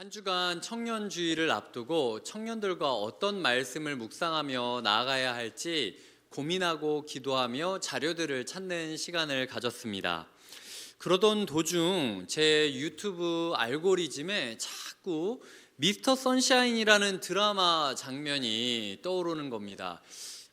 한 주간 청년주의를 앞두고 청년들과 어떤 말씀을 묵상하며 나아가야 할지 고민하고 기도하며 자료들을 찾는 시간을 가졌습니다. 그러던 도중 제 유튜브 알고리즘에 자꾸 미스터 선샤인이라는 드라마 장면이 떠오르는 겁니다.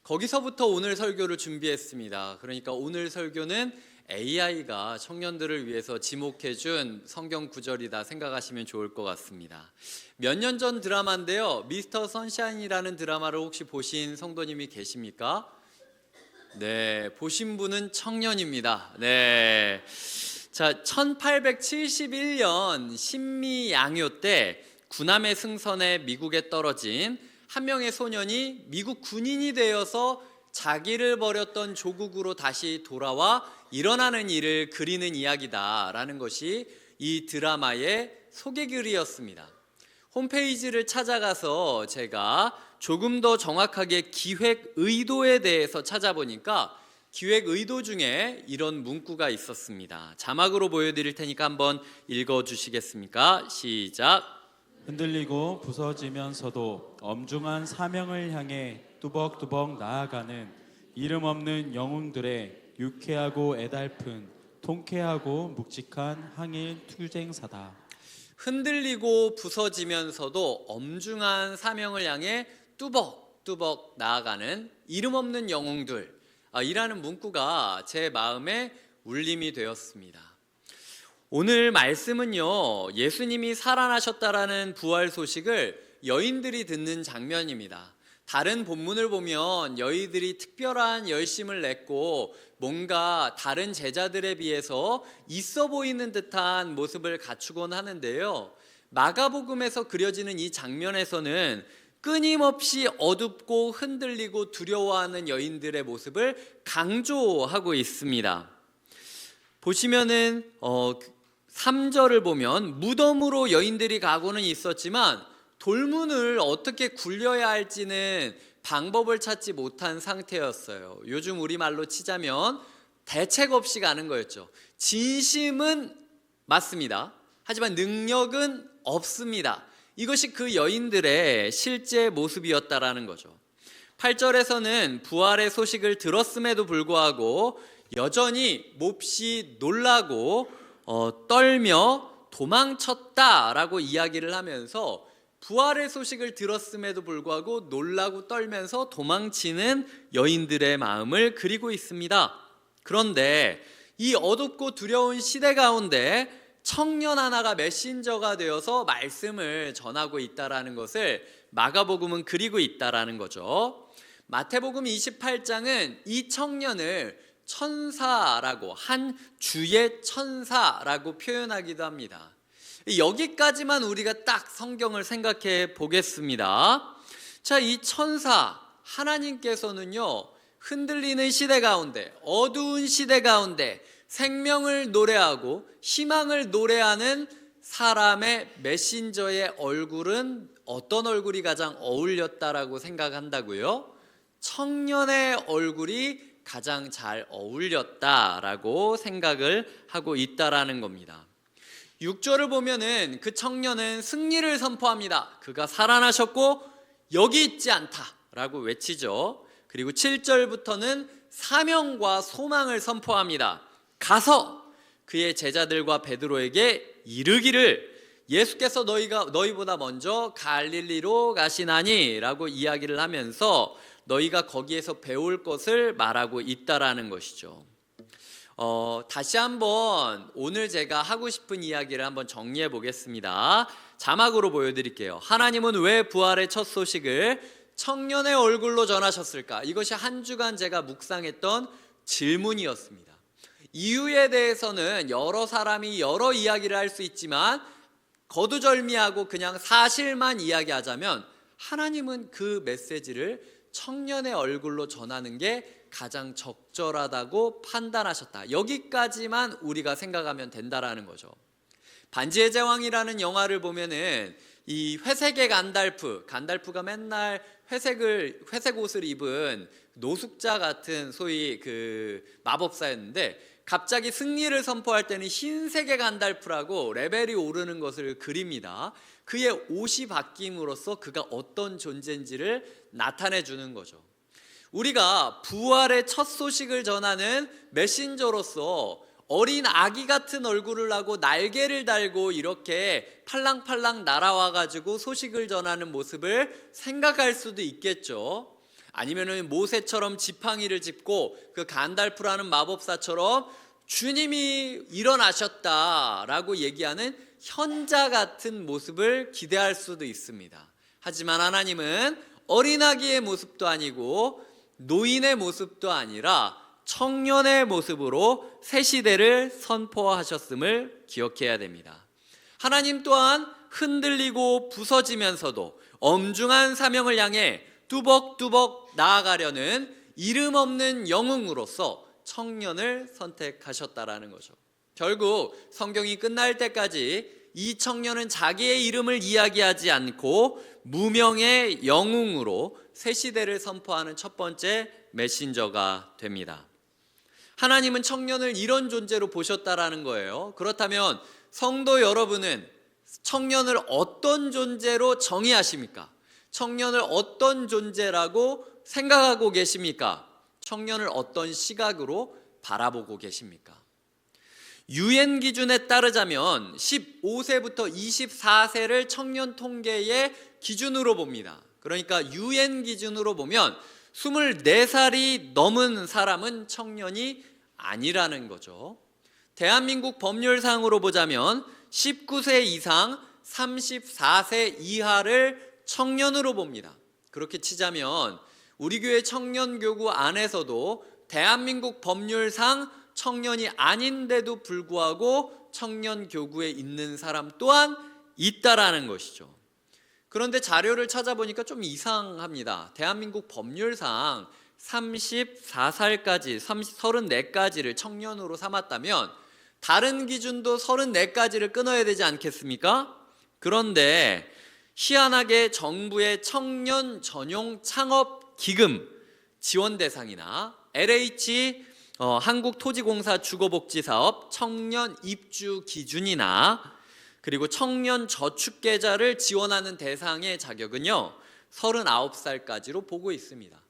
거기서부터 오늘 설교를 준비했습니다. 그러니까 오늘 설교는 AI가 청년들을 위해서 지목해준 성경 구절이다 생각하시면 좋을 것 같습니다. 몇 년 전 드라마인데요. 미스터 선샤인이라는 드라마를 혹시 보신 성도님이 계십니까? 네, 보신 분은 청년입니다. 네. 자, 1871년 신미 양요 때 구남의 승선에 미국에 떨어진 한 명의 소년이 미국 군인이 되어서 자기를 버렸던 조국으로 다시 돌아와 일어나는 일을 그리는 이야기다라는 것이 이 드라마의 소개글이었습니다. 홈페이지를 찾아가서 제가 조금 더 정확하게 기획 의도에 대해서 찾아보니까 기획 의도 중에 이런 문구가 있었습니다. 자막으로 보여드릴 테니까 한번 읽어주시겠습니까? 시작. 흔들리고 부서지면서도 엄중한 사명을 향해 뚜벅뚜벅 나아가는 이름 없는 영웅들의 유쾌하고 애달픈 통쾌하고 묵직한 항일 투쟁사다. 흔들리고 부서지면서도 엄중한 사명을 향해 뚜벅뚜벅 나아가는 이름 없는 영웅들, 이라는 문구가 제 마음에 울림이 되었습니다. 오늘 말씀은요, 예수님이 살아나셨다라는 부활 소식을 여인들이 듣는 장면입니다. 다른 본문을 보면 여인들이 특별한 열심을 냈고 뭔가 다른 제자들에 비해서 있어 보이는 듯한 모습을 갖추곤 하는데요, 마가복음에서 그려지는 이 장면에서는 끊임없이 어둡고 흔들리고 두려워하는 여인들의 모습을 강조하고 있습니다. 보시면은 3절을 보면 무덤으로 여인들이 가고는 있었지만 돌문을 어떻게 굴려야 할지는 방법을 찾지 못한 상태였어요. 요즘 우리말로 치자면 대책 없이 가는 거였죠. 진심은 맞습니다. 하지만 능력은 없습니다. 이것이 그 여인들의 실제 모습이었다라는 거죠. 8절에서는 부활의 소식을 들었음에도 불구하고 여전히 몹시 놀라고 떨며 도망쳤다라고 이야기를 하면서 부활의 소식을 들었음에도 불구하고 놀라고 떨면서 도망치는 여인들의 마음을 그리고 있습니다. 그런데 이 어둡고 두려운 시대 가운데 청년 하나가 메신저가 되어서 말씀을 전하고 있다라는 것을 마가복음은 그리고 있다라는 거죠. 마태복음 28장은 이 청년을 천사라고, 한 주의 천사라고 표현하기도 합니다. 여기까지만 우리가 딱 성경을 생각해 보겠습니다. 자, 이 천사 하나님께서는요, 흔들리는 시대 가운데, 어두운 시대 가운데 생명을 노래하고 희망을 노래하는 사람의 메신저의 얼굴은 어떤 얼굴이 가장 어울렸다라고 생각한다고요? 청년의 얼굴이 가장 잘 어울렸다라고 생각을 하고 있다라는 겁니다. 6절을 보면은 그 청년은 승리를 선포합니다. 그가 살아나셨고 여기 있지 않다라고 외치죠. 그리고 7절부터는 사명과 소망을 선포합니다. 가서 그의 제자들과 베드로에게 이르기를 예수께서 너희보다 먼저 갈릴리로 가시나니 라고 이야기를 하면서 너희가 거기에서 배울 것을 말하고 있다라는 것이죠. 다시 한번 오늘 제가 하고 싶은 이야기를 한번 정리해 보겠습니다. 자막으로 보여드릴게요. 하나님은 왜 부활의 첫 소식을 청년의 얼굴로 전하셨을까? 이것이 한 주간 제가 묵상했던 질문이었습니다. 이유에 대해서는 여러 사람이 여러 이야기를 할 수 있지만 거두절미하고 그냥 사실만 이야기하자면 하나님은 그 메시지를 청년의 얼굴로 전하는 게 가장 적절하다고 판단하셨다. 여기까지만 우리가 생각하면 된다라는 거죠. 반지의 제왕이라는 영화를 보면은 이 회색의 간달프가 맨날 회색 옷을 입은 노숙자 같은 소위 그 마법사였는데 갑자기 승리를 선포할 때는 흰색의 간달프라고 레벨이 오르는 것을 그립니다. 그의 옷이 바뀜으로써 그가 어떤 존재인지를 나타내 주는 거죠. 우리가 부활의 첫 소식을 전하는 메신저로서 어린 아기 같은 얼굴을 하고 날개를 달고 이렇게 팔랑팔랑 날아와 가지고 소식을 전하는 모습을 생각할 수도 있겠죠. 아니면은 모세처럼 지팡이를 짚고 그 간달프라는 마법사처럼 주님이 일어나셨다라고 얘기하는 현자 같은 모습을 기대할 수도 있습니다. 하지만 하나님은 어린아기의 모습도 아니고 노인의 모습도 아니라 청년의 모습으로 새 시대를 선포하셨음을 기억해야 됩니다. 하나님 또한 흔들리고 부서지면서도 엄중한 사명을 향해 뚜벅뚜벅 나아가려는 이름 없는 영웅으로서 청년을 선택하셨다라는 거죠. 결국 성경이 끝날 때까지 이 청년은 자기의 이름을 이야기하지 않고 무명의 영웅으로 새 시대를 선포하는 첫 번째 메신저가 됩니다. 하나님은 청년을 이런 존재로 보셨다라는 거예요. 그렇다면 성도 여러분은 청년을 어떤 존재로 정의하십니까? 청년을 어떤 존재라고 생각하고 계십니까? 청년을 어떤 시각으로 바라보고 계십니까? 유엔 기준에 따르자면 15세부터 24세를 청년 통계의 기준으로 봅니다. 그러니까 유엔 기준으로 보면 24살이 넘은 사람은 청년이 아니라는 거죠. 대한민국 법률상으로 보자면 19세 이상 34세 이하를 청년으로 봅니다. 그렇게 치자면 우리 교회 청년교구 안에서도 대한민국 법률상 청년이 아닌데도 불구하고 청년교구에 있는 사람 또한 있다라는 것이죠. 그런데 자료를 찾아보니까 좀 이상합니다. 대한민국 법률상 34살까지 34가지를 청년으로 삼았다면 다른 기준도 34가지를 끊어야 되지 않겠습니까? 그런데 희한하게 정부의 청년 전용 창업 기금 지원 대상이나 LH 한국토지공사 주거복지사업 청년 입주 기준이나 그리고 청년 저축계좌를 지원하는 대상의 자격은요 39살까지로 보고 있습니다.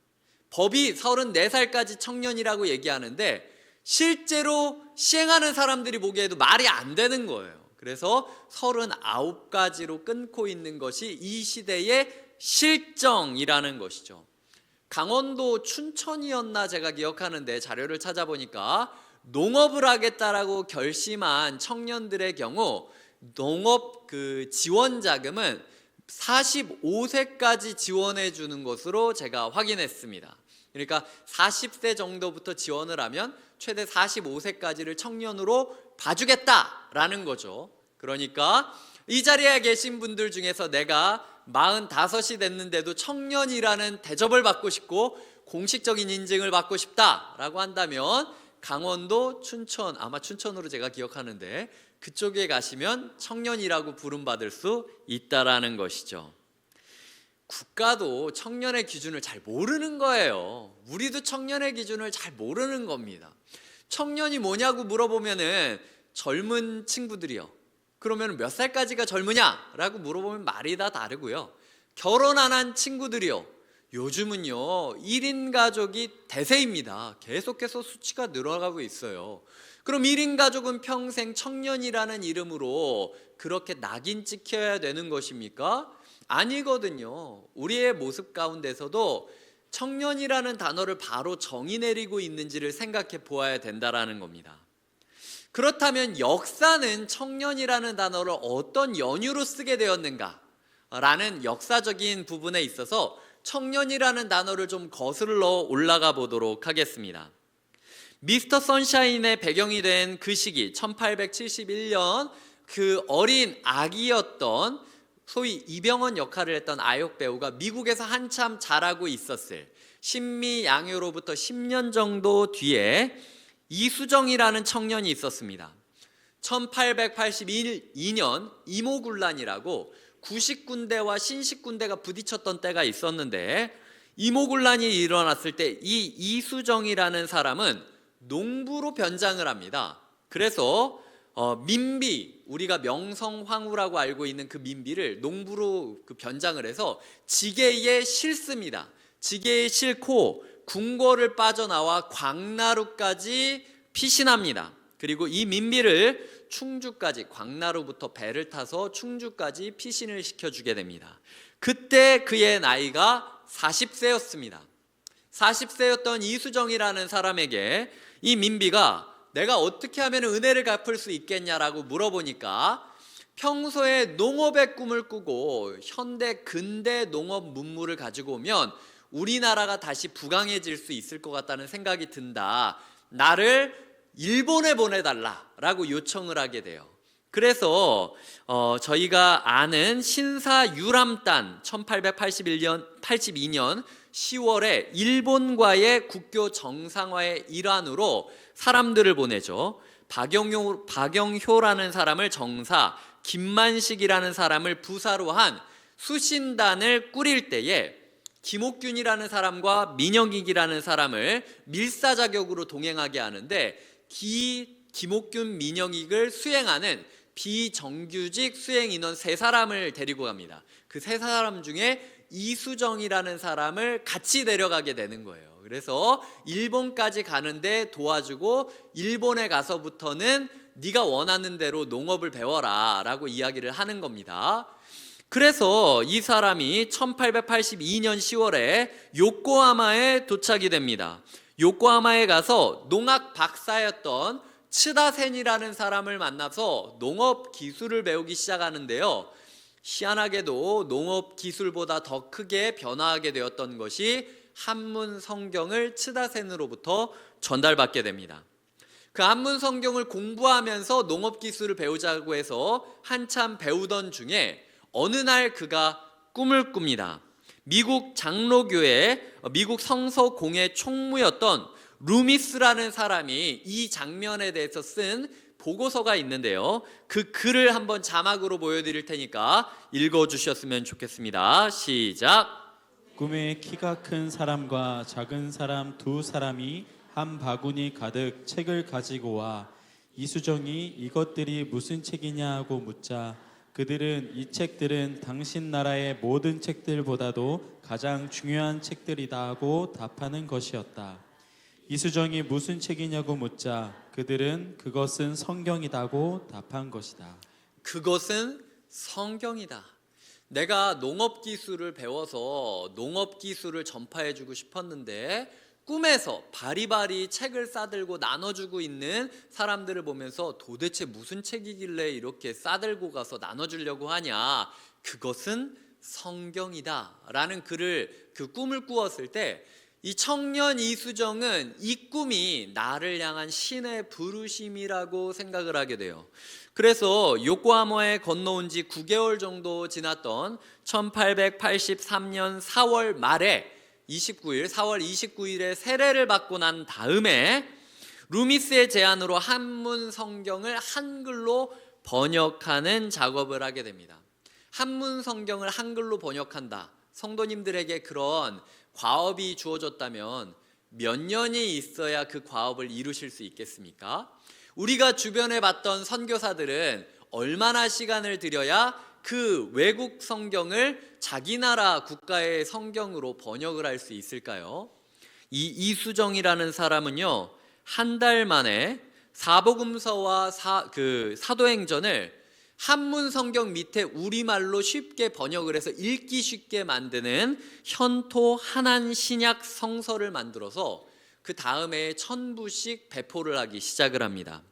법이 34살까지 청년이라고 얘기하는데 실제로 시행하는 사람들이 보기에도 말이 안 되는 거예요. 그래서 39가지로 끊고 있는 것이 이 시대의 실정이라는 것이죠. 강원도 춘천이었나 제가 기억하는데 자료를 찾아보니까 농업을 하겠다라고 결심한 청년들의 경우 농업 지원 자금은 45세까지 지원해 주는 것으로 제가 확인했습니다. 그러니까 40세 정도부터 지원을 하면 최대 45세까지를 청년으로 봐주겠다라는 거죠. 그러니까 이 자리에 계신 분들 중에서 내가 45이 됐는데도 청년이라는 대접을 받고 싶고 공식적인 인증을 받고 싶다라고 한다면 강원도 춘천, 아마 춘천으로 제가 기억하는데 그쪽에 가시면 청년이라고 부름받을 수 있다라는 것이죠. 국가도 청년의 기준을 잘 모르는 거예요. 우리도 청년의 기준을 잘 모르는 겁니다. 청년이 뭐냐고 물어보면은 젊은 친구들이요. 그러면 몇 살까지가 젊으냐라고 물어보면 말이 다 다르고요. 결혼 안 한 친구들이요. 요즘은요 1인 가족이 대세입니다. 계속해서 수치가 늘어가고 있어요. 그럼 1인 가족은 평생 청년이라는 이름으로 그렇게 낙인 찍혀야 되는 것입니까? 아니거든요. 우리의 모습 가운데서도 청년이라는 단어를 바로 정의 내리고 있는지를 생각해 보아야 된다라는 겁니다. 그렇다면 역사는 청년이라는 단어를 어떤 연유로 쓰게 되었는가? 라는 역사적인 부분에 있어서 청년이라는 단어를 좀 거슬러 올라가 보도록 하겠습니다. 미스터 선샤인의 배경이 된 그 시기 1871년 그 어린 아기였던 소위 이병헌 역할을 했던 아역 배우가 미국에서 한참 자라고 있었을 신미양요로부터 10년 정도 뒤에 이수정이라는 청년이 있었습니다. 1882년 이모군란이라고 구식군대와 신식군대가 부딪혔던 때가 있었는데 이모군란이 일어났을 때 이 이수정이라는 사람은 농부로 변장을 합니다. 그래서 민비, 우리가 명성황후라고 알고 있는 그 민비를 농부로 변장을 해서 지게에 싣습니다. 지게에 싣고 궁궐을 빠져나와 광나루까지 피신합니다. 그리고 이 민비를 충주까지, 광나루부터 배를 타서 충주까지 피신을 시켜주게 됩니다. 그때 그의 나이가 40세였습니다. 40세였던 이수정이라는 사람에게 이 민비가 내가 어떻게 하면 은혜를 갚을 수 있겠냐라고 물어보니까 평소에 농업의 꿈을 꾸고 현대 근대 농업 문물을 가지고 오면 우리나라가 다시 부강해질 수 있을 것 같다는 생각이 든다. 나를 일본에 보내달라라고 요청을 하게 돼요. 그래서 저희가 아는 신사유람단 1882년 10월에 일본과의 국교 정상화의 일환으로 사람들을 보내죠. 박영효라는 사람을 정사, 김만식이라는 사람을 부사로 한 수신단을 꾸릴 때에 김옥균이라는 사람과 민영익이라는 사람을 밀사 자격으로 동행하게 하는데 김옥균, 민영익을 수행하는 비정규직 수행 인원 3사람을 데리고 갑니다. 그 3사람 중에 이수정이라는 사람을 같이 데려가게 되는 거예요. 그래서 일본까지 가는데 도와주고 일본에 가서부터는 네가 원하는 대로 농업을 배워라 라고 이야기를 하는 겁니다. 그래서 이 사람이 1882년 10월에 요코하마에 도착이 됩니다. 요코하마에 가서 농학 박사였던 츠다센이라는 사람을 만나서 농업 기술을 배우기 시작하는데요. 희한하게도 농업 기술보다 더 크게 변화하게 되었던 것이 한문 성경을 츠다센으로부터 전달받게 됩니다. 그 한문 성경을 공부하면서 농업 기술을 배우자고 해서 한참 배우던 중에 어느 날 그가 꿈을 꿉니다. 미국 장로교회, 미국 성서공회 총무였던 루미스라는 사람이 이 장면에 대해서 쓴 보고서가 있는데요. 그 글을 한번 자막으로 보여드릴 테니까 읽어주셨으면 좋겠습니다. 시작. 꿈에 키가 큰 사람과 작은 사람 2사람이 한 바구니 가득 책을 가지고 와 이수정이 이것들이 무슨 책이냐 하고 묻자 그들은 이 책들은 당신 나라의 모든 책들보다도 가장 중요한 책들이다 하고 답하는 것이었다. 이수정이 무슨 책이냐고 묻자 그들은 그것은 성경이다고 답한 것이다. 그것은 성경이다. 내가 농업 기술을 배워서 농업 기술을 전파해주고 싶었는데 꿈에서 바리바리 책을 싸들고 나눠주고 있는 사람들을 보면서 도대체 무슨 책이길래 이렇게 싸들고 가서 나눠주려고 하냐. 그것은 성경이다 라는 그 꿈을 꾸었을 때 이 청년 이수정은 이 꿈이 나를 향한 신의 부르심이라고 생각을 하게 돼요. 그래서 요코하마에 건너온 지 9개월 정도 지났던 1883년 4월 말에 4월 29일에 세례를 받고 난 다음에 루미스의 제안으로 한문 성경을 한글로 번역하는 작업을 하게 됩니다. 한문 성경을 한글로 번역한다. 성도님들에게 그런 과업이 주어졌다면 몇 년이 있어야 그 과업을 이루실 수 있겠습니까? 우리가 주변에 봤던 선교사들은 얼마나 시간을 들여야 그 외국 성경을 자기 나라 국가의 성경으로 번역을 할 수 있을까요? 이 이수정이라는 사람은요, 한 달 만에 사복음서와 사도행전을 한문 성경 밑에 우리말로 쉽게 번역을 해서 읽기 쉽게 만드는 현토 한한 신약 성서를 만들어서 그 다음에 1000부씩 배포를 하기 시작을 합니다.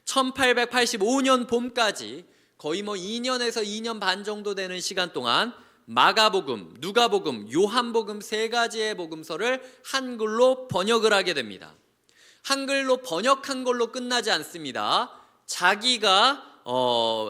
1885년 봄까지 거의 2년에서 2년 반 정도 되는 시간 동안 마가복음, 누가복음, 요한복음 3가지의 복음서를 한글로 번역을 하게 됩니다. 한글로 번역한 걸로 끝나지 않습니다. 자기가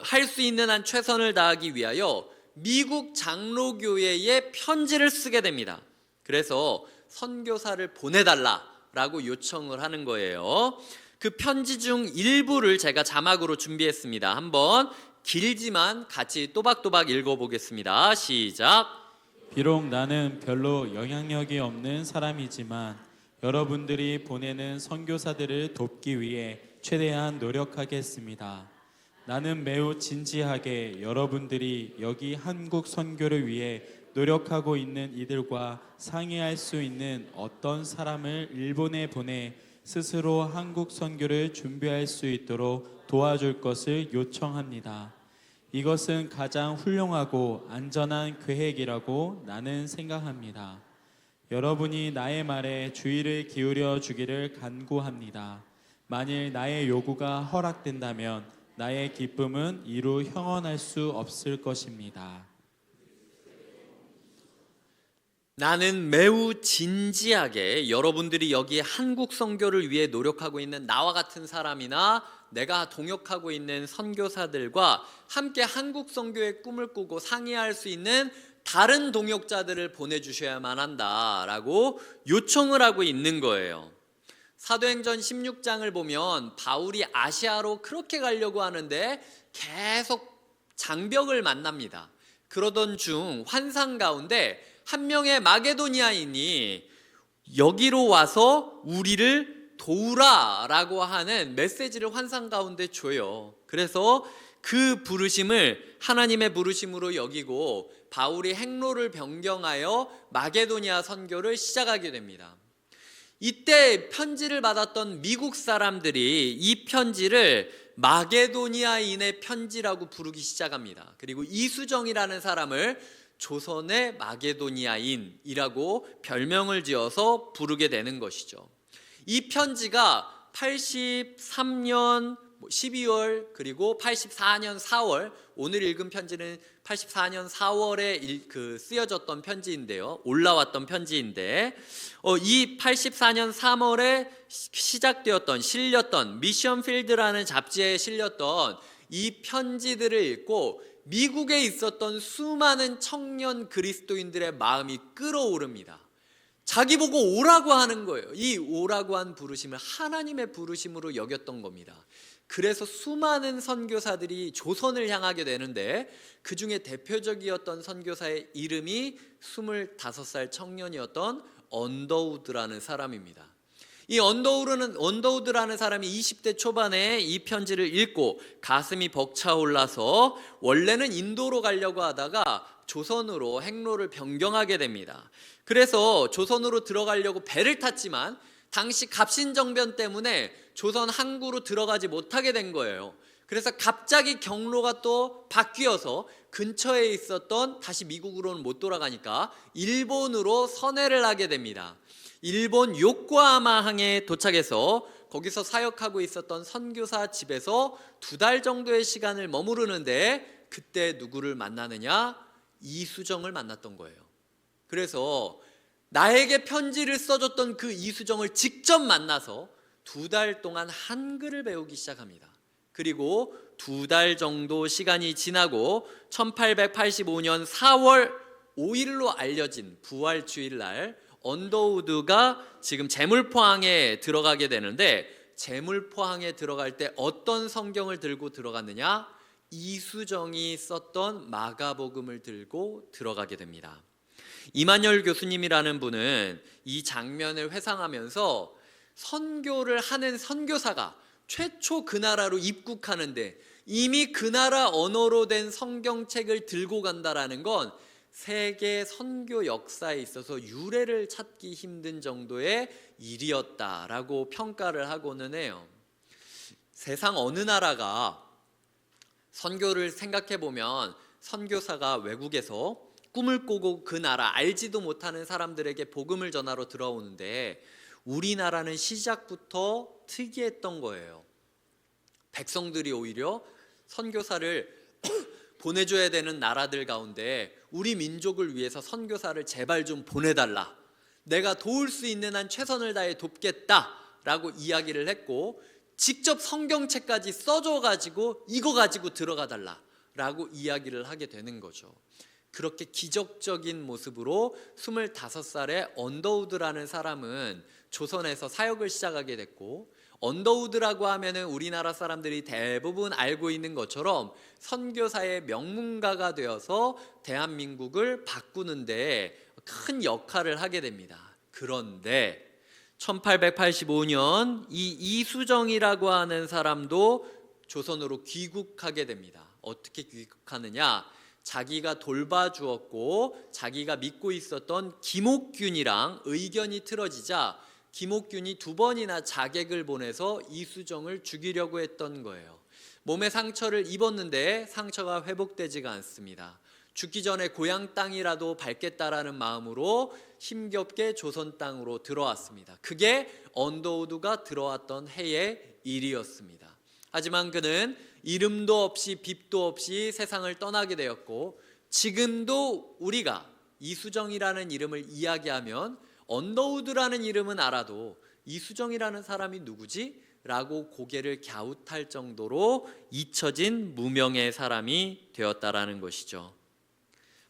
할 수 있는 한 최선을 다하기 위하여 미국 장로교회에 편지를 쓰게 됩니다. 그래서 선교사를 보내달라라고 요청을 하는 거예요. 그 편지 중 일부를 제가 자막으로 준비했습니다. 한번 길지만 같이 또박또박 읽어보겠습니다. 시작. 비록 나는 별로 영향력이 없는 사람이지만 여러분들이 보내는 선교사들을 돕기 위해 최대한 노력하겠습니다. 나는 매우 진지하게 여러분들이 여기 한국 선교를 위해 노력하고 있는 이들과 상의할 수 있는 어떤 사람을 일본에 보내 스스로 한국 선교를 준비할 수 있도록 도와줄 것을 요청합니다. 이것은 가장 훌륭하고 안전한 계획이라고 나는 생각합니다. 여러분이 나의 말에 주의를 기울여 주기를 간구합니다. 만일 나의 요구가 허락된다면 나의 기쁨은 이루 형언할 수 없을 것입니다. 나는 매우 진지하게 여러분들이 여기 한국 선교를 위해 노력하고 있는 나와 같은 사람이나 내가 동역하고 있는 선교사들과 함께 한국 선교의 꿈을 꾸고 상의할 수 있는 다른 동역자들을 보내주셔야만 한다라고 요청을 하고 있는 거예요. 사도행전 16장을 보면 바울이 아시아로 그렇게 가려고 하는데 계속 장벽을 만납니다. 그러던 중 환상 가운데 한 명의 마게도니아인이 여기로 와서 우리를 도우라라고 하는 메시지를 환상 가운데 줘요. 그래서 그 부르심을 하나님의 부르심으로 여기고 바울이 행로를 변경하여 마게도니아 선교를 시작하게 됩니다. 이때 편지를 받았던 미국 사람들이 이 편지를 마게도니아인의 편지라고 부르기 시작합니다. 그리고 이수정이라는 사람을 조선의 마게도니아인이라고 별명을 지어서 부르게 되는 것이죠. 이 편지가 83년 12월 그리고 84년 4월, 오늘 읽은 편지는 84년 4월에 쓰여졌던 편지인데요. 올라왔던 편지인데 이 84년 3월에 실렸던 미션 필드라는 잡지에 실렸던 이 편지들을 읽고 미국에 있었던 수많은 청년 그리스도인들의 마음이 끓어오릅니다. 자기 보고 오라고 하는 거예요. 이 오라고 한 부르심을 하나님의 부르심으로 여겼던 겁니다. 그래서 수많은 선교사들이 조선을 향하게 되는데 그 중에 대표적이었던 선교사의 이름이 25살 청년이었던 언더우드라는 사람입니다. 이 언더우드라는 사람이 20대 초반에 이 편지를 읽고 가슴이 벅차올라서 원래는 인도로 가려고 하다가 조선으로 행로를 변경하게 됩니다. 그래서 조선으로 들어가려고 배를 탔지만 당시 갑신정변 때문에 조선 항구로 들어가지 못하게 된 거예요. 그래서 갑자기 경로가 또 바뀌어서 근처에 있었던, 다시 미국으로는 못 돌아가니까 일본으로 선회를 하게 됩니다. 일본 요코하마항에 도착해서 거기서 사역하고 있었던 선교사 집에서 2달 정도의 시간을 머무르는데 그때 누구를 만나느냐? 이수정을 만났던 거예요. 그래서 나에게 편지를 써줬던 그 이수정을 직접 만나서 2달 동안 한글을 배우기 시작합니다. 그리고 2달 정도 시간이 지나고 1885년 4월 5일로 알려진 부활주일날 언더우드가 지금 제물포항에 들어가게 되는데, 제물포항에 들어갈 때 어떤 성경을 들고 들어갔느냐? 이수정이 썼던 마가복음을 들고 들어가게 됩니다. 이만열 교수님이라는 분은 이 장면을 회상하면서 선교를 하는 선교사가 최초 그 나라로 입국하는데 이미 그 나라 언어로 된 성경책을 들고 간다라는 건 세계 선교 역사에 있어서 유례를 찾기 힘든 정도의 일이었다라고 평가를 하고는 해요. 세상 어느 나라가 선교를 생각해 보면 선교사가 외국에서 꿈을 꾸고 그 나라 알지도 못하는 사람들에게 복음을 전하러 들어오는데 우리나라는 시작부터 특이했던 거예요. 백성들이 오히려 선교사를 보내줘야 되는 나라들 가운데 우리 민족을 위해서 선교사를 제발 좀 보내달라, 내가 도울 수 있는 한 최선을 다해 돕겠다라고 이야기를 했고, 직접 성경책까지 써줘가지고 이거 가지고 들어가 달라라고 이야기를 하게 되는 거죠. 그렇게 기적적인 모습으로 25살의 언더우드라는 사람은 조선에서 사역을 시작하게 됐고, 언더우드라고 하면은 우리나라 사람들이 대부분 알고 있는 것처럼 선교사의 명문가가 되어서 대한민국을 바꾸는데 큰 역할을 하게 됩니다. 그런데 1885년 이 이수정이라고 하는 사람도 조선으로 귀국하게 됩니다. 어떻게 귀국하느냐? 자기가 돌봐주었고 자기가 믿고 있었던 김옥균이랑 의견이 틀어지자 김옥균이 2번이나 자객을 보내서 이수정을 죽이려고 했던 거예요. 몸에 상처를 입었는데 상처가 회복되지가 않습니다. 죽기 전에 고향 땅이라도 밟겠다라는 마음으로 힘겹게 조선 땅으로 들어왔습니다. 그게 언더우드가 들어왔던 해의 일이었습니다. 하지만 그는 이름도 없이 빚도 없이 세상을 떠나게 되었고, 지금도 우리가 이수정이라는 이름을 이야기하면 언더우드라는 이름은 알아도 이수정이라는 사람이 누구지? 라고 고개를 갸웃할 정도로 잊혀진 무명의 사람이 되었다라는 것이죠.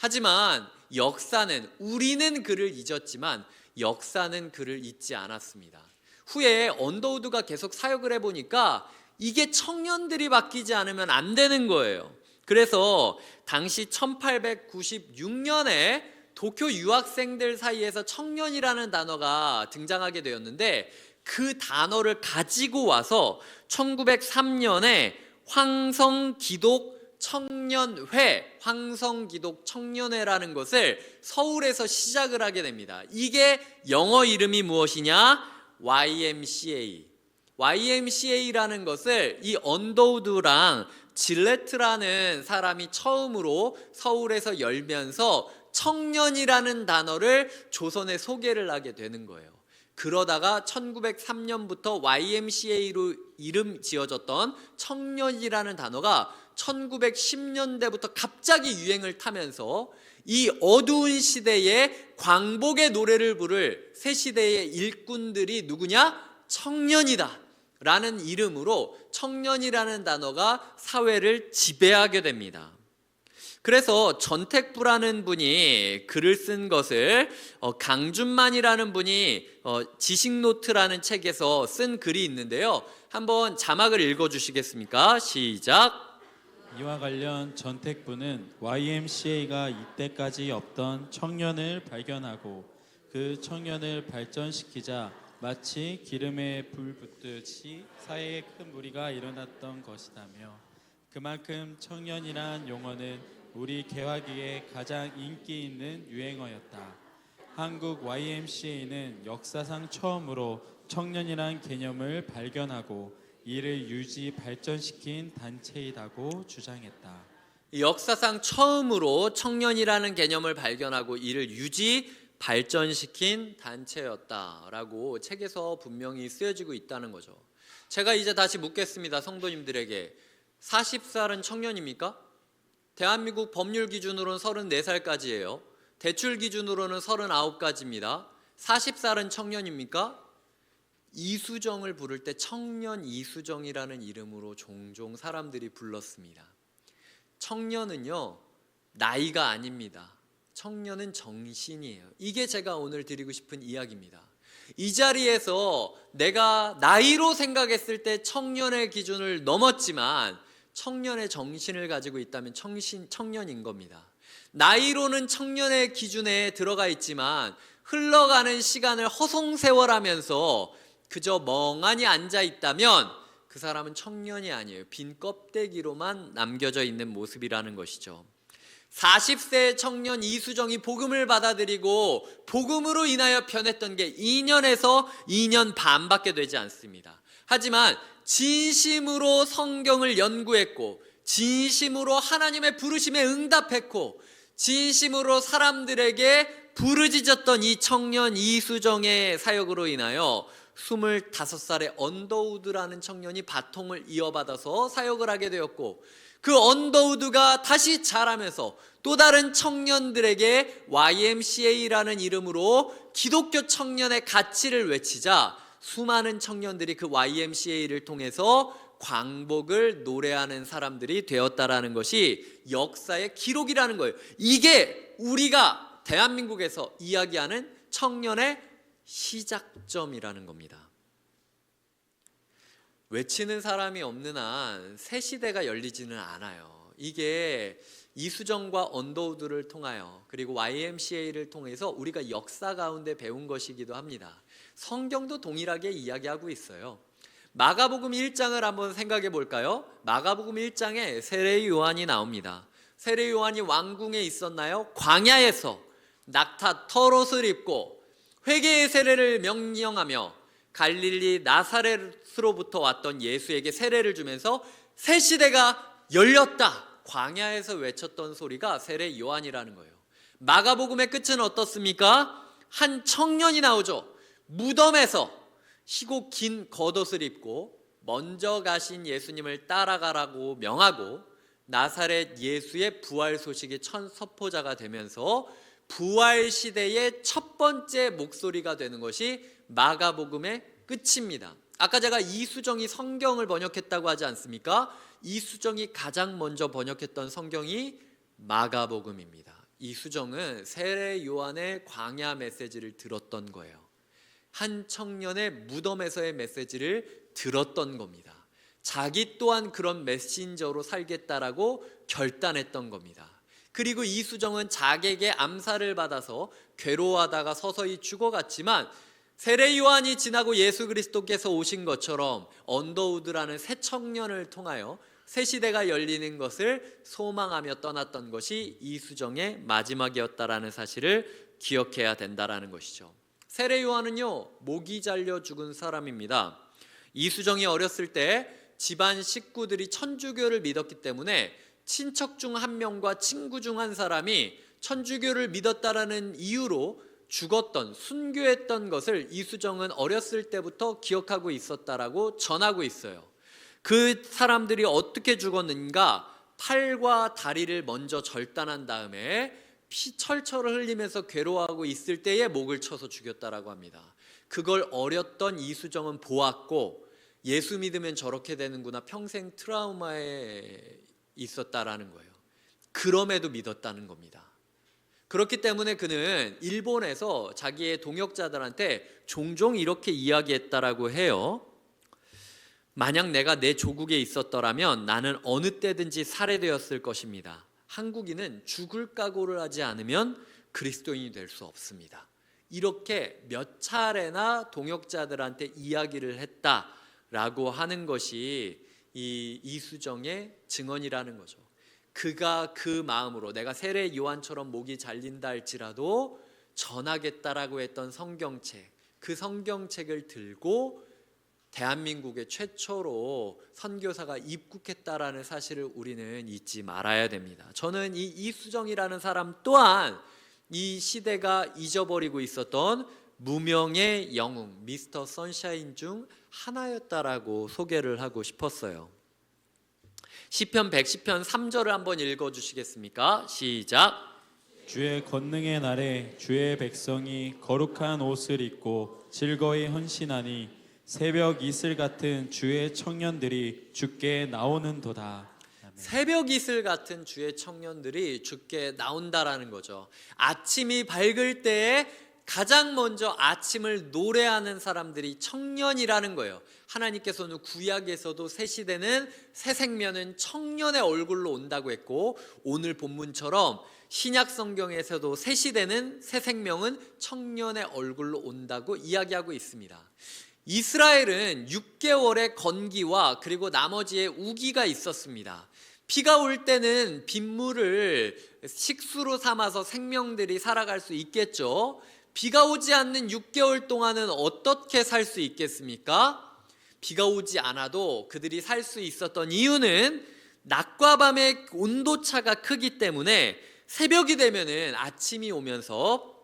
하지만 역사는, 우리는 그를 잊었지만 역사는 그를 잊지 않았습니다. 후에 언더우드가 계속 사역을 해보니까 이게 청년들이 바뀌지 않으면 안 되는 거예요. 그래서 당시 1896년에 도쿄 유학생들 사이에서 청년이라는 단어가 등장하게 되었는데, 그 단어를 가지고 와서 1903년에 황성기독 청년회, 황성기독 청년회라는 것을 서울에서 시작을 하게 됩니다. 이게 영어 이름이 무엇이냐? YMCA라는 것을 이 언더우드랑 질레트라는 사람이 처음으로 서울에서 열면서 청년이라는 단어를 조선에 소개를 하게 되는 거예요. 그러다가 1903년부터 YMCA로 이름 지어졌던 청년이라는 단어가 1910년대부터 갑자기 유행을 타면서 이 어두운 시대에 광복의 노래를 부를 새 시대의 일꾼들이 누구냐? 청년이다 라는 이름으로 청년이라는 단어가 사회를 지배하게 됩니다. 그래서 전택부라는 분이 글을 쓴 것을 강준만이라는 분이 지식노트라는 책에서 쓴 글이 있는데요. 한번 자막을 읽어주시겠습니까? 시작. 이와 관련 전택부는 YMCA가 이때까지 없던 청년을 발견하고 그 청년을 발전시키자 마치 기름에 불 붙듯이 사회에 큰 무리가 일어났던 것이다며, 그만큼 청년이란 용어는 우리 개화기에 가장 인기 있는 유행어였다. 한국 YMCA는 역사상 처음으로 청년이란 개념을 발견하고 이를 유지 발전시킨 단체이라고 주장했다. 역사상 처음으로 청년이라는 개념을 발견하고 이를 유지 발전시킨 단체였다라고 책에서 분명히 쓰여지고 있다는 거죠. 제가 이제 다시 묻겠습니다. 성도님들에게, 40살은 청년입니까? 대한민국 법률 기준으로는 34살까지예요. 대출 기준으로는 39까지입니다. 40살은 청년입니까? 이수정을 부를 때 청년 이수정이라는 이름으로 종종 사람들이 불렀습니다. 청년은요, 나이가 아닙니다. 청년은 정신이에요. 이게 제가 오늘 드리고 싶은 이야기입니다. 이 자리에서 내가 나이로 생각했을 때 청년의 기준을 넘었지만 청년의 정신을 가지고 있다면 청년인 겁니다. 나이로는 청년의 기준에 들어가 있지만 흘러가는 시간을 허송세월하면서 그저 멍하니 앉아 있다면 그 사람은 청년이 아니에요. 빈 껍데기로만 남겨져 있는 모습이라는 것이죠. 40세 청년 이수정이 복음을 받아들이고 복음으로 인하여 변했던 게 2년에서 2년 반밖에 되지 않습니다. 하지만 진심으로 성경을 연구했고 진심으로 하나님의 부르심에 응답했고 진심으로 사람들에게 부르짖었던 이 청년 이수정의 사역으로 인하여 25살의 언더우드라는 청년이 바통을 이어받아서 사역을 하게 되었고, 그 언더우드가 다시 자라면서 또 다른 청년들에게 YMCA라는 이름으로 기독교 청년의 가치를 외치자 수많은 청년들이 그 YMCA를 통해서 광복을 노래하는 사람들이 되었다라는 것이 역사의 기록이라는 거예요. 이게 우리가 대한민국에서 이야기하는 청년의 시작점이라는 겁니다. 외치는 사람이 없는 한 새 시대가 열리지는 않아요. 이게 이수정과 언더우드를 통하여 그리고 YMCA를 통해서 우리가 역사 가운데 배운 것이기도 합니다. 성경도 동일하게 이야기하고 있어요. 마가복음 1장을 한번 생각해 볼까요? 마가복음 1장에 세례 요한이 나옵니다. 세례 요한이 왕궁에 있었나요? 광야에서 낙타 털옷을 입고 회개의 세례를 명령하며 갈릴리 나사렛으로부터 왔던 예수에게 세례를 주면서 새 시대가 열렸다, 광야에서 외쳤던 소리가 세례 요한이라는 거예요. 마가복음의 끝은 어떻습니까? 한 청년이 나오죠. 무덤에서 희고 긴 겉옷을 입고 먼저 가신 예수님을 따라가라고 명하고 나사렛 예수의 부활 소식의 첫 선포자가 되면서 부활 시대의 첫 번째 목소리가 되는 것이 마가복음의 끝입니다. 아까 제가 이수정이 성경을 번역했다고 하지 않습니까? 이수정이 가장 먼저 번역했던 성경이 마가복음입니다. 이수정은 세례 요한의 광야 메시지를 들었던 거예요. 한 청년의 무덤에서의 메시지를 들었던 겁니다. 자기 또한 그런 메신저로 살겠다라고 결단했던 겁니다. 그리고 이수정은 자객의 암살을 받아서 괴로워하다가 서서히 죽어갔지만 세례 요한이 지나고 예수 그리스도께서 오신 것처럼 언더우드라는 새 청년을 통하여 새 시대가 열리는 것을 소망하며 떠났던 것이 이수정의 마지막이었다라는 사실을 기억해야 된다라는 것이죠. 세례 요한은요, 목이 잘려 죽은 사람입니다. 이수정이 어렸을 때 집안 식구들이 천주교를 믿었기 때문에 친척 중 한 명과 친구 중 한 사람이 천주교를 믿었다라는 이유로 죽었던, 순교했던 것을 이수정은 어렸을 때부터 기억하고 있었다라고 전하고 있어요. 그 사람들이 어떻게 죽었는가? 팔과 다리를 먼저 절단한 다음에 피 철철 흘리면서 괴로워하고 있을 때에 목을 쳐서 죽였다라고 합니다. 그걸 어렸던 이수정은 보았고 예수 믿으면 저렇게 되는구나, 평생 트라우마에 있었다라는 거예요. 그럼에도 믿었다는 겁니다. 그렇기 때문에 그는 일본에서 자기의 동역자들한테 종종 이렇게 이야기했다라고 해요. 만약 내가 내 조국에 있었더라면 나는 어느 때든지 살해되었을 것입니다. 한국인은 죽을 각오를 하지 않으면 그리스도인이 될 수 없습니다. 이렇게 몇 차례나 동역자들한테 이야기를 했다라고 하는 것이 이 이수정의 증언이라는 거죠. 그가 그 마음으로 내가 세례 요한처럼 목이 잘린다 할지라도 전하겠다라고 했던 성경책, 그 성경책을 들고 대한민국의 최초로 선교사가 입국했다라는 사실을 우리는 잊지 말아야 됩니다. 저는 이 이수정이라는 사람 또한 이 시대가 잊어버리고 있었던 무명의 영웅, 미스터 선샤인 중 하나였다라고 소개를 하고 싶었어요. 시편 110편 3절을 한번 읽어주시겠습니까? 시작. 주의 권능의 날에 주의 백성이 거룩한 옷을 입고 즐거이 헌신하니 새벽 이슬 같은 주의 청년들이 주께 나오는도다. 새벽 이슬 같은 주의 청년들이 주께 나온다라는 거죠. 아침이 밝을 때에 가장 먼저 아침을 노래하는 사람들이 청년이라는 거예요. 하나님께서는 구약에서도 새 시대는 새 생명은 청년의 얼굴로 온다고 했고, 오늘 본문처럼 신약 성경에서도 새 시대는 새 생명은 청년의 얼굴로 온다고 이야기하고 있습니다. 이스라엘은 6개월의 건기와 그리고 나머지의 우기가 있었습니다. 비가 올 때는 빗물을 식수로 삼아서 생명들이 살아갈 수 있겠죠. 비가 오지 않는 6개월 동안은 어떻게 살 수 있겠습니까? 비가 오지 않아도 그들이 살 수 있었던 이유는 낮과 밤의 온도차가 크기 때문에 새벽이 되면은 아침이 오면서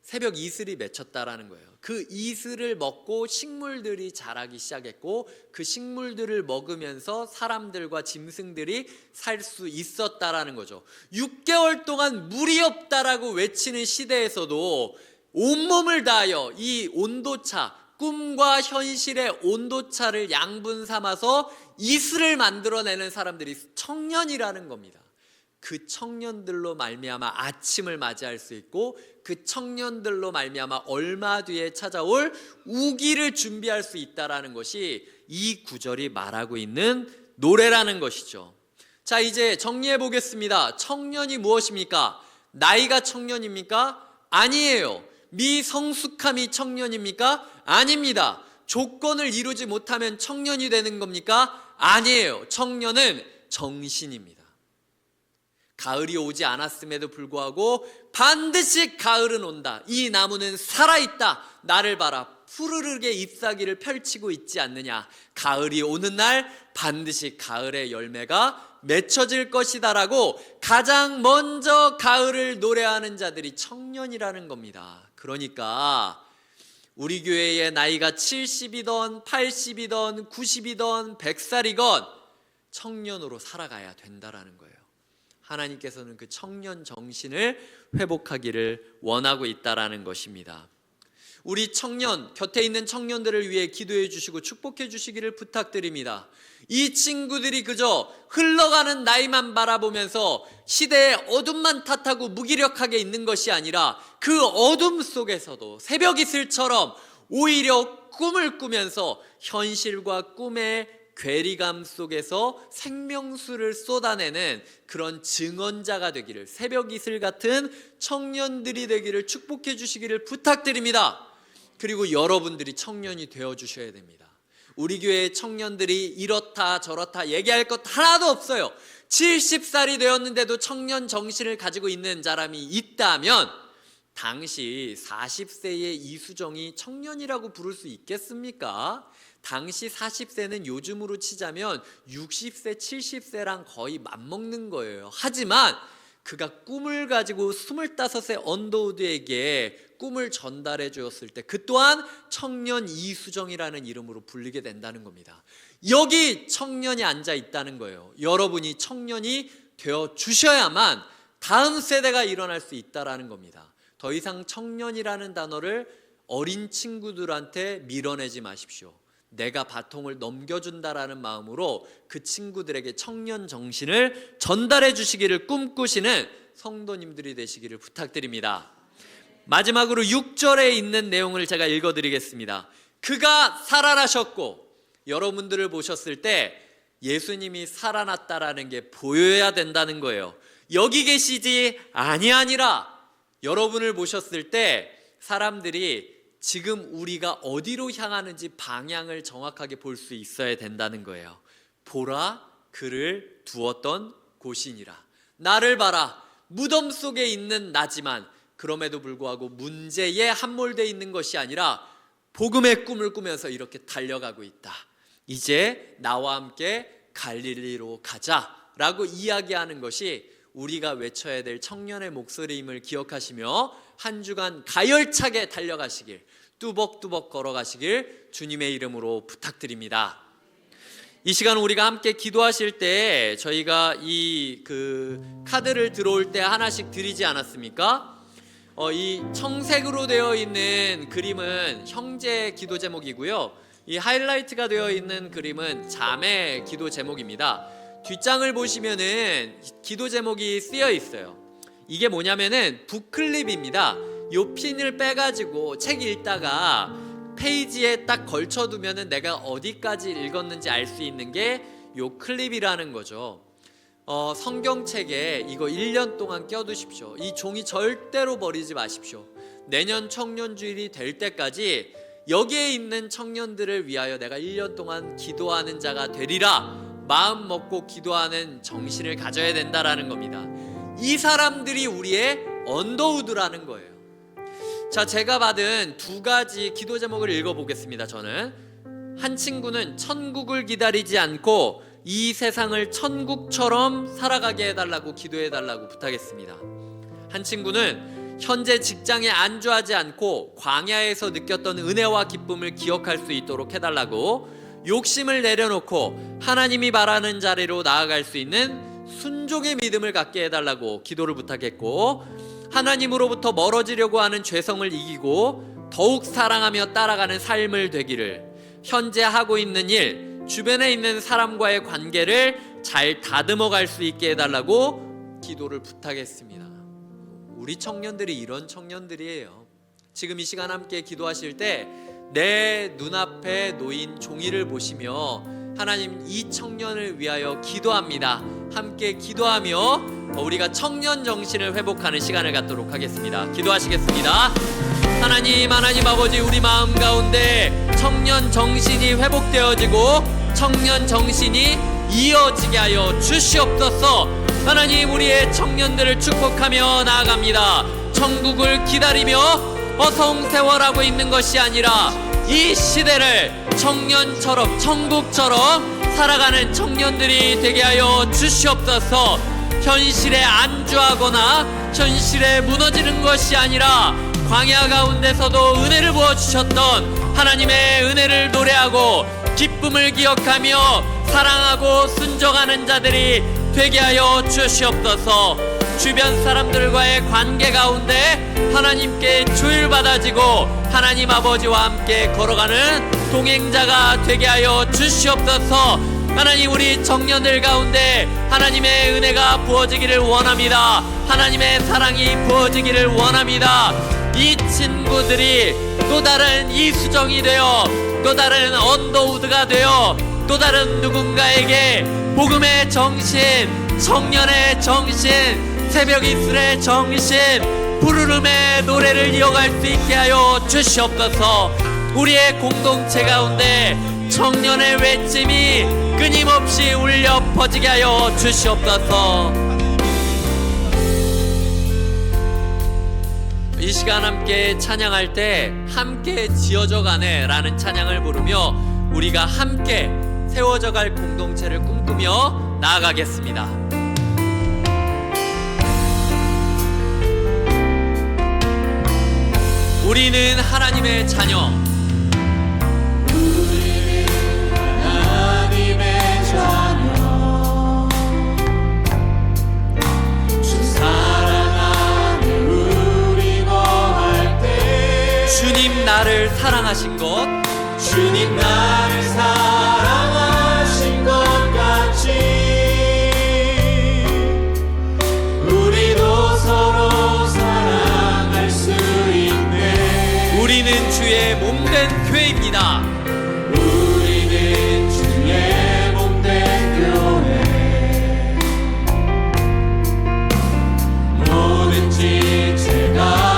새벽 이슬이 맺혔다라는 거예요. 그 이슬을 먹고 식물들이 자라기 시작했고 그 식물들을 먹으면서 사람들과 짐승들이 살 수 있었다라는 거죠. 6개월 동안 물이 없다라고 외치는 시대에서도 온몸을 다하여 이 온도차, 꿈과 현실의 온도차를 양분 삼아서 이슬을 만들어내는 사람들이 청년이라는 겁니다. 그 청년들로 말미암아 아침을 맞이할 수 있고 그 청년들로 말미암아 얼마 뒤에 찾아올 우기를 준비할 수 있다라는 것이 이 구절이 말하고 있는 노래라는 것이죠. 자, 이제 정리해 보겠습니다. 청년이 무엇입니까? 나이가 청년입니까? 아니에요. 미성숙함이 청년입니까? 아닙니다. 조건을 이루지 못하면 청년이 되는 겁니까? 아니에요. 청년은 정신입니다. 가을이 오지 않았음에도 불구하고 반드시 가을은 온다. 이 나무는 살아있다. 나를 봐라. 푸르르게 잎사귀를 펼치고 있지 않느냐. 가을이 오는 날 반드시 가을의 열매가 맺혀질 것이다라고 가장 먼저 가을을 노래하는 자들이 청년이라는 겁니다. 그러니까 우리 교회의 나이가 70이던 80이던 90이던 100살이건 청년으로 살아가야 된다라는 거예요. 하나님께서는 그 청년 정신을 회복하기를 원하고 있다라는 것입니다. 우리 청년, 곁에 있는 청년들을 위해 기도해 주시고 축복해 주시기를 부탁드립니다. 이 친구들이 그저 흘러가는 나이만 바라보면서 시대의 어둠만 탓하고 무기력하게 있는 것이 아니라 그 어둠 속에서도 새벽 이슬처럼 오히려 꿈을 꾸면서 현실과 꿈의 괴리감 속에서 생명수를 쏟아내는 그런 증언자가 되기를, 새벽 이슬 같은 청년들이 되기를 축복해 주시기를 부탁드립니다. 그리고 여러분들이 청년이 되어 주셔야 됩니다. 우리 교회의 청년들이 이렇다 저렇다 얘기할 것 하나도 없어요. 70살이 되었는데도 청년 정신을 가지고 있는 사람이 있다면 당시 40세의 이수정이 청년이라고 부를 수 있겠습니까? 당시 40세는 요즘으로 치자면 60세, 70세랑 거의 맞먹는 거예요. 하지만 그가 꿈을 가지고 25세 언더우드에게 꿈을 전달해 주었을 때 그 또한 청년 이수정이라는 이름으로 불리게 된다는 겁니다. 여기 청년이 앉아 있다는 거예요. 여러분이 청년이 되어 주셔야만 다음 세대가 일어날 수 있다라는 겁니다. 더 이상 청년이라는 단어를 어린 친구들한테 밀어내지 마십시오. 내가 바통을 넘겨준다라는 마음으로 그 친구들에게 청년 정신을 전달해 주시기를 꿈꾸시는 성도님들이 되시기를 부탁드립니다. 마지막으로 6절에 있는 내용을 제가 읽어드리겠습니다. 그가 살아나셨고, 여러분들을 보셨을 때 예수님이 살아났다라는 게 보여야 된다는 거예요. 여기 계시지 아니라 여러분을 보셨을 때 사람들이 지금 우리가 어디로 향하는지 방향을 정확하게 볼 수 있어야 된다는 거예요. 보라, 그를 두었던 곳이니라. 나를 봐라, 무덤 속에 있는 나지만 그럼에도 불구하고 문제에 함몰되어 있는 것이 아니라 복음의 꿈을 꾸면서 이렇게 달려가고 있다. 이제 나와 함께 갈릴리로 가자라고 이야기하는 것이 우리가 외쳐야 될 청년의 목소리임을 기억하시며 한 주간 가열차게 달려가시길, 뚜벅뚜벅 걸어가시길 주님의 이름으로 부탁드립니다. 이 시간 우리가 함께 기도하실 때 저희가 이 카드를 들어올 때 하나씩 드리지 않았습니까? 이 청색으로 되어 있는 그림은 형제 기도 제목이고요. 이 하이라이트가 되어 있는 그림은 자매 기도 제목입니다. 뒷장을 보시면은 기도 제목이 쓰여 있어요. 이게 뭐냐면은 북클립입니다. 요 핀을 빼가지고 책 읽다가 페이지에 딱 걸쳐두면은 내가 어디까지 읽었는지 알 수 있는 게 요 클립이라는 거죠. 성경책에 이거 1년 동안 껴두십시오. 이 종이 절대로 버리지 마십시오. 내년 청년주일이 될 때까지 여기에 있는 청년들을 위하여 내가 1년 동안 기도하는 자가 되리라 마음 먹고 기도하는 정신을 가져야 된다라는 겁니다. 이 사람들이 우리의 언더우드라는 거예요. 자, 제가 받은 두 가지 기도 제목을 읽어보겠습니다. 저는 한 친구는 천국을 기다리지 않고 이 세상을 천국처럼 살아가게 해달라고 기도해달라고 부탁했습니다. 한 친구는 현재 직장에 안주하지 않고 광야에서 느꼈던 은혜와 기쁨을 기억할 수 있도록 해달라고, 욕심을 내려놓고 하나님이 바라는 자리로 나아갈 수 있는 순종의 믿음을 갖게 해달라고 기도를 부탁했고, 하나님으로부터 멀어지려고 하는 죄성을 이기고 더욱 사랑하며 따라가는 삶을 되기를, 현재 하고 있는 일, 주변에 있는 사람과의 관계를 잘 다듬어 갈 수 있게 해달라고 기도를 부탁했습니다. 우리 청년들이 이런 청년들이에요. 지금 이 시간 함께 기도하실 때 내 눈앞에 놓인 종이를 보시며 하나님, 이 청년을 위하여 기도합니다. 함께 기도하며 우리가 청년 정신을 회복하는 시간을 갖도록 하겠습니다. 기도하시겠습니다. 하나님 아버지, 우리 마음 가운데 청년 정신이 회복되어지고 청년 정신이 이어지게 하여 주시옵소서. 하나님, 우리의 청년들을 축복하며 나아갑니다. 천국을 기다리며 어성세월하고 있는 것이 아니라 이 시대를 청년처럼, 천국처럼 살아가는 청년들이 되게 하여 주시옵소서. 현실에 안주하거나 현실에 무너지는 것이 아니라 광야 가운데서도 은혜를 부어주셨던 하나님의 은혜를 노래하고 기쁨을 기억하며 사랑하고 순종하는 자들이 되게 하여 주시옵소서. 주변 사람들과의 관계 가운데 하나님께 조율받아지고 하나님 아버지와 함께 걸어가는 동행자가 되게 하여 주시옵소서. 하나님, 우리 청년들 가운데 하나님의 은혜가 부어지기를 원합니다. 하나님의 사랑이 부어지기를 원합니다. 이 친구들이 또 다른 이수정이 되어 또 다른 언더우드가 되어 또 다른 누군가에게 복음의 정신, 청년의 정신, 새벽 이슬의 정신, 푸르름의 노래를 이어갈 수 있게 하여 주시옵소서. 우리의 공동체 가운데 청년의 외침이 끊임없이 울려 퍼지게 하여 주시옵소서. 이 시간 함께 찬양할 때 함께 지어져 가네 라는 찬양을 부르며 우리가 함께 세워져 갈 공동체를 꿈꾸며 나아가겠습니다. 우리는 하나님의 자녀, 주님 나를 사랑하신 것, 주님 나를 사랑하신 것 같이 우리도 서로 사랑할 수 있네. 우리는 주의 몸된 교회입니다. 우리는 주의 몸된 교회. 뭐든지 제가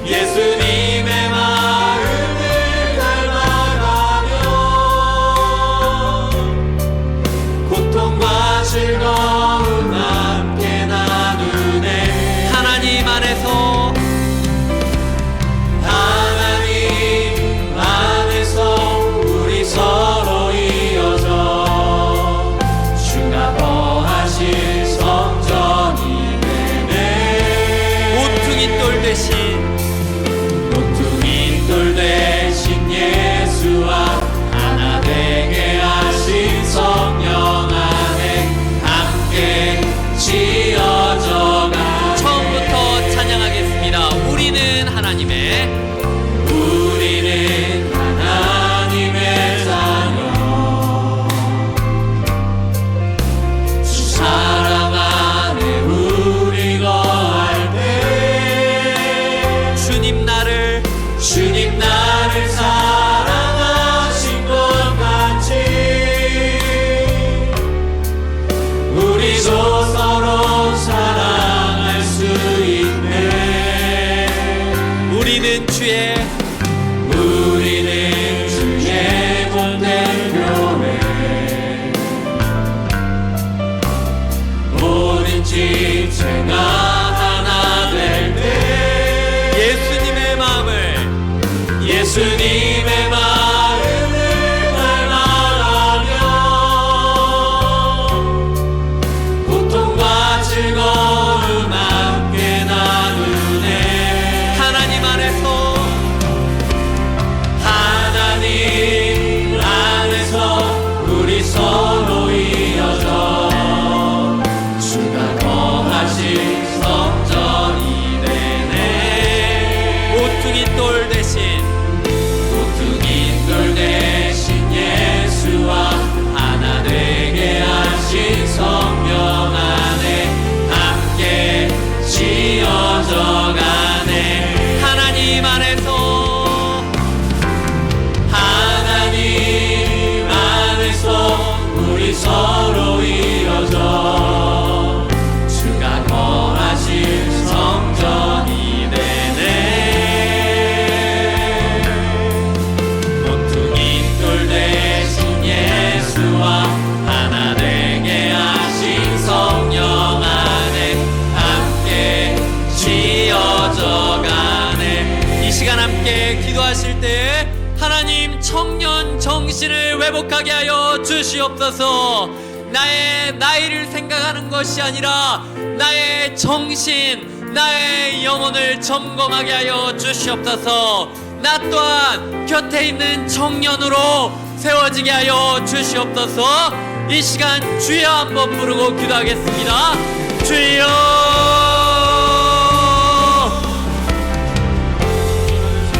예수님의 마음을 닮아가며 고통과 즐거움 함께 나누네. 하나님 안에서 예수와 하나 되게 하신 성령 안에 함께 지어져 가네. 이 시간 함께 기도하실 때 하나님 청년 정신을 회복하게 하여 주시옵소서. 나의 나이를 생각하는 것이 아니라 나의 정신, 나의 영혼을 점검하게 하여 주시옵소서. 나 또한 곁에 있는 청년으로 세워지게 하여 주시옵소서. 이 시간 주여 한번 부르고 기도하겠습니다. 주여.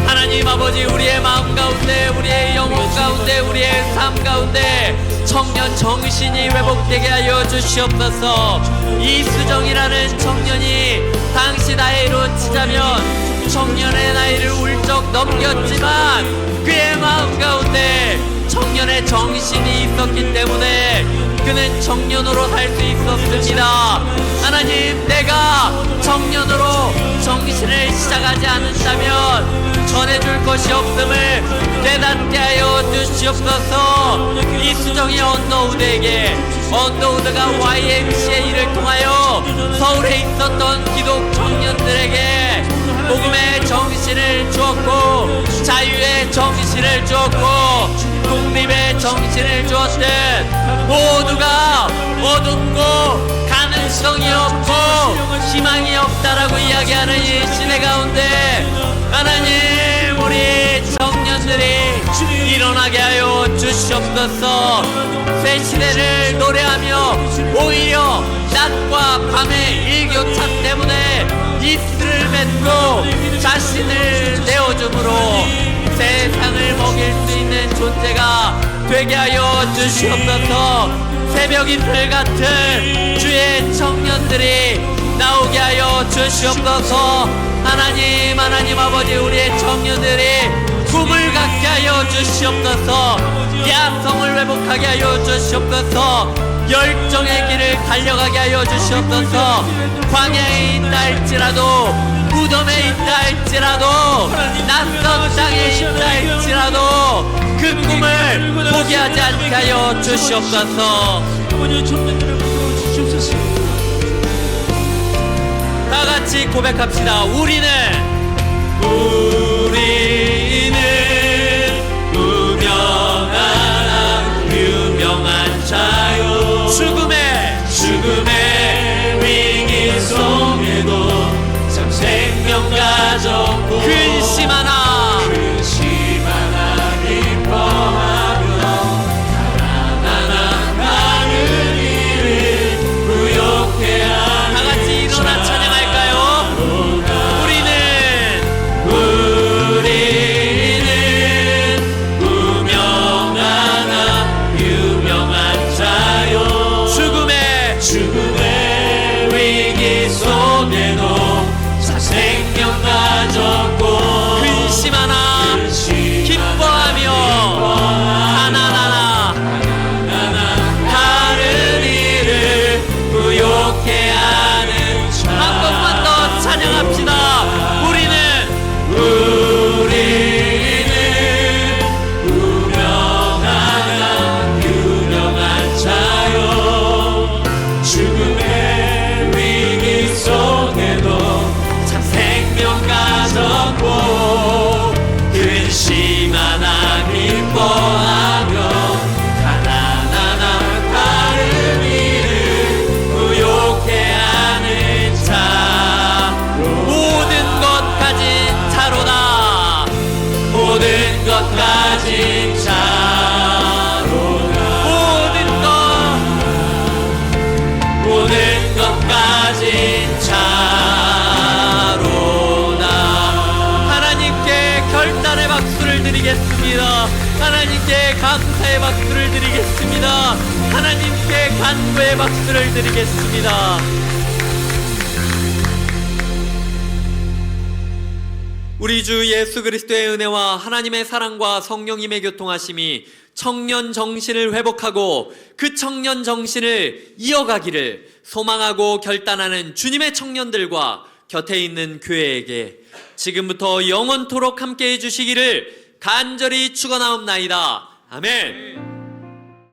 하나님 아버지, 우리의 마음 가운데, 우리의 영혼 가운데, 우리의 삶 가운데 청년 정신이 회복되게 하여 주시옵소서. 이수정이라는 청년이 당시 나이로 치자면 청년의 나이를 훌쩍 넘겼지만 그의 마음 가운데 청년의 정신이 있었기 때문에 그는 청년으로 살 수 있었습니다. 하나님, 내가 청년으로 정신을 시작하지 않는다면 전해줄 것이 없음을 깨닫게 하여 주시옵소서. 이수정이 언더우드에게, 언더우드가 YMCA를 통하여 서울에 있었던 기독 청년들에게 복음의 정신을 주었고 자유의 정신을 주었고 독립의 정신을 주었듯 모두가 어둡고 가능성이 없고 희망이 없다라고 이야기하는 이 시대 가운데 하나님, 우리 청년들이 일어나게 하여 주시옵소서. 새 시대를 노래하며 오히려 낮과 밤의 일교차 때문에 이슬을 맺고 자신을 내어줌으로 세상을 먹일 수 있는 존재가 되게 하여 주시옵소서. 새벽 이슬 같은 주의 청년들이 나오게 하여 주시옵소서. 하나님, 하나님 아버지, 우리의 청년들이 꿈을 갖게 하여 주시옵소서. 야성을 회복하게 하여 주시옵소서. 열정의 길을 달려가게 하여 주시옵소서. 광야에 있다 할지라도, 무덤에 있다 할지라도, 낯선 땅에 있다 할지라도 그 꿈을 포기하지 않게 하여 주시옵소서. 다 같이 고백합시다. 우리는 유명한 자요. 죽음의 위기 속에도 참 생명 가졌고 근심 하나 기뻐하며 가난한 가는 이를 부욕해 하는. 다 같이 일어나 찬양할까요? 우리는 유명한 자요. 죽음의 위기 속에도 자 생명 가졌고 근심 하나 기뻐하며 가난하나 다른 이를 부욕해 하는 자. 한 번만 더 찬양합시다. 우리는 유명한 자요. 죽음의 위기 속에도 참 생명 가졌고 근심 하나 기뻐하며 가난하나 다른 이를 부욕해 하는 자. 모든 것 가진 차로다. 모든 것 가진 차로다. 모든 것 가진 차로다. 하나님께 결단의 박수를 드리겠습니다. 하나님께 감사의 박수를 드리겠습니다. 하나님께 간구의 박수를 드리겠습니다. 우리 주 예수 그리스도의 은혜와 하나님의 사랑과 성령님의 교통하심이 청년 정신을 회복하고 그 청년 정신을 이어가기를 소망하고 결단하는 주님의 청년들과 곁에 있는 교회에게 지금부터 영원토록 함께 해주시기를 간절히 축원하옵나이다. 아멘.